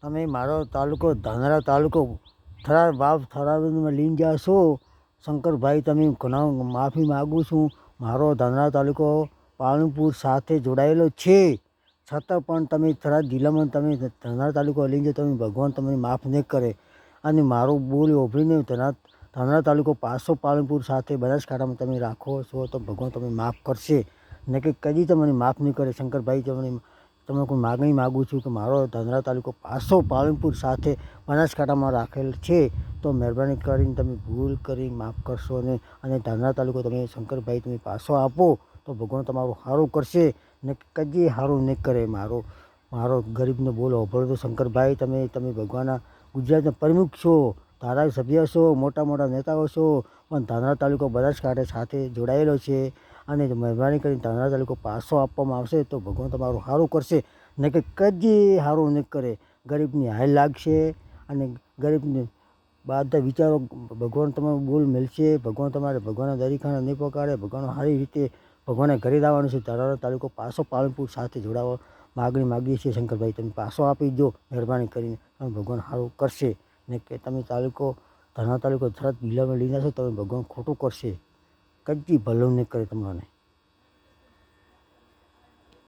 તમે મારો તાલુકો ધાનેરા તાલુકો થરાદ વાવ થરાદમાં લઈને જાશો શંકરભાઈ, તમે ઘણા માફી માગું છું. મારો ધાનેરા તાલુકો પાલનપુર સાથે જોડાયેલો છે, છતાં પણ તમે થરાદ જિલ્લામાં તમે ધાનેરા તાલુકો લઈને જાઓ, તમે ભગવાન તમને માફ નહીં કરે. અને મારું બોલ ઓભરીને ધાનેરા તાલુકો પાછો પાલનપુર સાથે બનાસકાંઠામાં તમે રાખો છો તો ભગવાન તમને માફ કરશે, ને કે કદી તમને માફ નહીં કરે. શંકરભાઈ, તમે કોઈ માગણી માગું છું કે મારો ધાનેરા તાલુકો પાછો પાલનપુર સાથે બનાસકાંઠામાં રાખેલ છે, તો મહેરબાની કરીને તમે ભૂલ કરી માફ કરશો. અને ધાનેરા તાલુકો તમે શંકરભાઈ તમે પાછો આપો તો ભગવાન તમારું સારું કરશે, ને કદી સારું નહીં કરે. મારો ગરીબનો બોલ સાંભળો તો શંકરભાઈ, તમે ભગવાનના ગુજરાતના પ્રમુખ છો, ધારાસભ્ય છો, મોટા મોટા નેતાઓ છો, પણ ધાનેરા તાલુકો બનાસકાંઠા સાથે જોડાયેલો છે. અને મહેરબાની કરીને ધાનેરા તાલુકો પાછો આપવામાં આવશે તો ભગવાન તમારું સારું કરશે, ને કે કદી સારું નહીં કરે. ગરીબની હાય લાગશે અને ગરીબને બધા વિચારો ભગવાન તમારો બોલ મળશે. ભગવાન તમારે ભગવાનના દરીખાના નહીં પકાડે. ભગવાન સારી રીતે ભગવાનના ઘરે લાવવાનું છે. ધાનેરા તાલુકો પાછો પાલનપુર સાથે જોડાવા માગણી માગીએ છીએ. શંકરભાઈ, તમે પાછો આપી દો મહેરબાની કરીને, અને ભગવાન સારું કરશે. ને કે તમે ધાનેરા તાલુકો થરાદ જિલ્લામાં લઈને આવશો તમે ભગવાન ખોટું કરશે, કદી ભલું નહીં કરે તમારે.